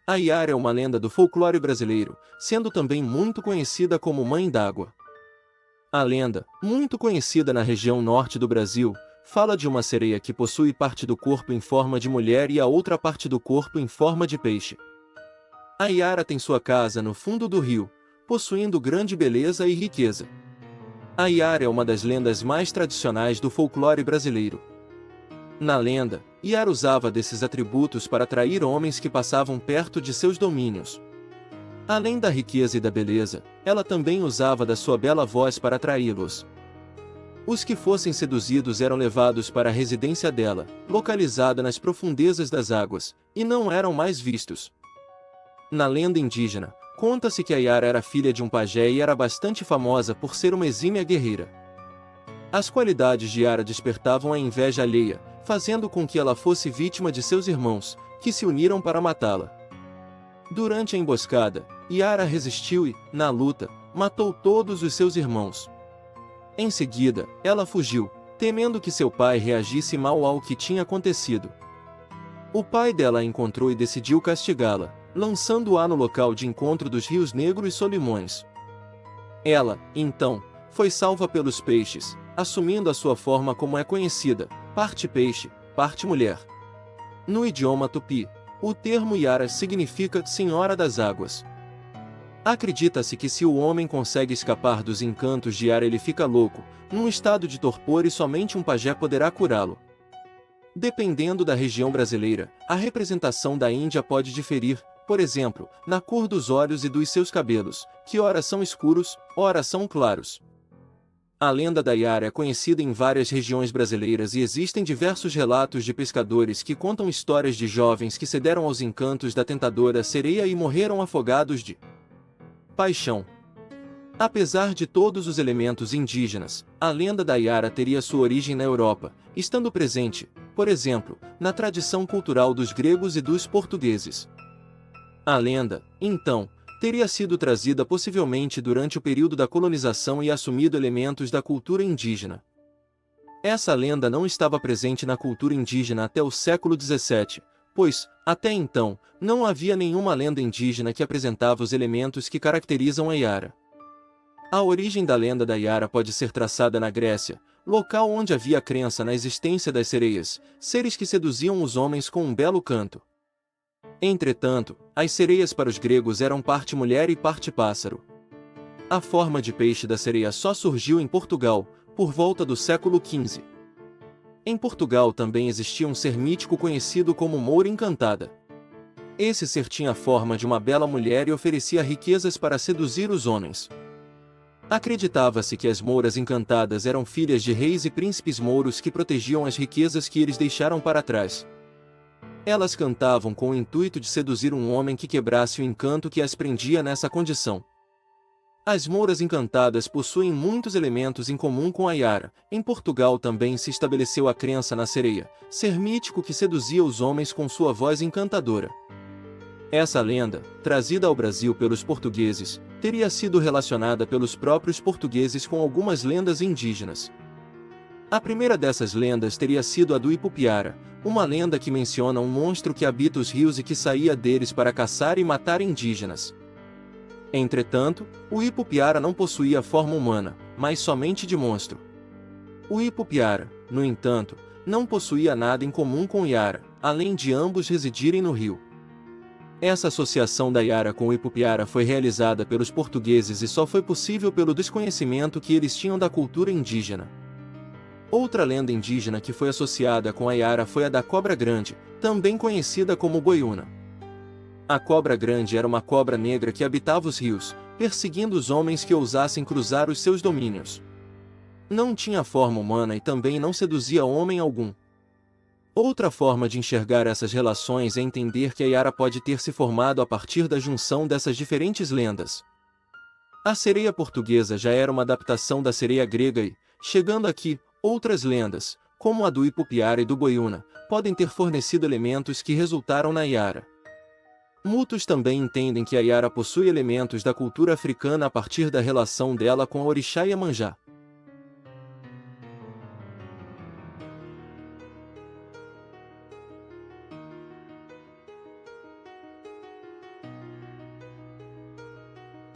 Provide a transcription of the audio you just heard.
A Iara é uma lenda do folclore brasileiro, sendo também muito conhecida como Mãe d'Água. A lenda, muito conhecida na região norte do Brasil, fala de uma sereia que possui parte do corpo em forma de mulher e a outra parte do corpo em forma de peixe. A Iara tem sua casa no fundo do rio, possuindo grande beleza e riqueza. A Iara é uma das lendas mais tradicionais do folclore brasileiro. Na lenda, Iara usava desses atributos para atrair homens que passavam perto de seus domínios. Além da riqueza e da beleza, ela também usava da sua bela voz para atraí-los. Os que fossem seduzidos eram levados para a residência dela, localizada nas profundezas das águas, e não eram mais vistos. Na lenda indígena, conta-se que a Iara era filha de um pajé e era bastante famosa por ser uma exímia guerreira. As qualidades de Iara despertavam a inveja alheia, fazendo com que ela fosse vítima de seus irmãos, que se uniram para matá-la. Durante a emboscada, Iara resistiu e, na luta, matou todos os seus irmãos. Em seguida, ela fugiu, temendo que seu pai reagisse mal ao que tinha acontecido. O pai dela a encontrou e decidiu castigá-la, lançando-a no local de encontro dos rios Negro e Solimões. Ela, então, foi salva pelos peixes, assumindo a sua forma como é conhecida, parte peixe, parte mulher. No idioma tupi, o termo Iara significa Senhora das Águas. Acredita-se que se o homem consegue escapar dos encantos de Iara ele fica louco, num estado de torpor e somente um pajé poderá curá-lo. Dependendo da região brasileira, a representação da Índia pode diferir, por exemplo, na cor dos olhos e dos seus cabelos, que ora são escuros, ora são claros. A lenda da Iara é conhecida em várias regiões brasileiras e existem diversos relatos de pescadores que contam histórias de jovens que cederam aos encantos da tentadora sereia e morreram afogados de paixão. Apesar de todos os elementos indígenas, a lenda da Iara teria sua origem na Europa, estando presente, por exemplo, na tradição cultural dos gregos e dos portugueses. A lenda, então, teria sido trazida possivelmente durante o período da colonização e assumido elementos da cultura indígena. Essa lenda não estava presente na cultura indígena até o século XVII, pois, até então, não havia nenhuma lenda indígena que apresentava os elementos que caracterizam a Iara. A origem da lenda da Iara pode ser traçada na Grécia, local onde havia crença na existência das sereias, seres que seduziam os homens com um belo canto. Entretanto, as sereias para os gregos eram parte mulher e parte pássaro. A forma de peixe da sereia só surgiu em Portugal, por volta do século XV. Em Portugal também existia um ser mítico conhecido como Moura Encantada. Esse ser tinha a forma de uma bela mulher e oferecia riquezas para seduzir os homens. Acreditava-se que as mouras encantadas eram filhas de reis e príncipes mouros que protegiam as riquezas que eles deixaram para trás. Elas cantavam com o intuito de seduzir um homem que quebrasse o encanto que as prendia nessa condição. As mouras encantadas possuem muitos elementos em comum com a Iara. Em Portugal também se estabeleceu a crença na sereia, ser mítico que seduzia os homens com sua voz encantadora. Essa lenda, trazida ao Brasil pelos portugueses, teria sido relacionada pelos próprios portugueses com algumas lendas indígenas. A primeira dessas lendas teria sido a do Ipupiara, uma lenda que menciona um monstro que habita os rios e que saía deles para caçar e matar indígenas. Entretanto, o Ipupiara não possuía forma humana, mas somente de monstro. O Ipupiara, no entanto, não possuía nada em comum com Iara, além de ambos residirem no rio. Essa associação da Iara com o Ipupiara foi realizada pelos portugueses e só foi possível pelo desconhecimento que eles tinham da cultura indígena. Outra lenda indígena que foi associada com a Iara foi a da Cobra Grande, também conhecida como Goiúna. A Cobra Grande era uma cobra negra que habitava os rios, perseguindo os homens que ousassem cruzar os seus domínios. Não tinha forma humana e também não seduzia homem algum. Outra forma de enxergar essas relações é entender que a Iara pode ter se formado a partir da junção dessas diferentes lendas. A sereia portuguesa já era uma adaptação da sereia grega e, chegando aqui, outras lendas, como a do Ipupiara e do Goiúna, podem ter fornecido elementos que resultaram na Iara. Muitos também entendem que a Iara possui elementos da cultura africana a partir da relação dela com a orixá Iemanjá.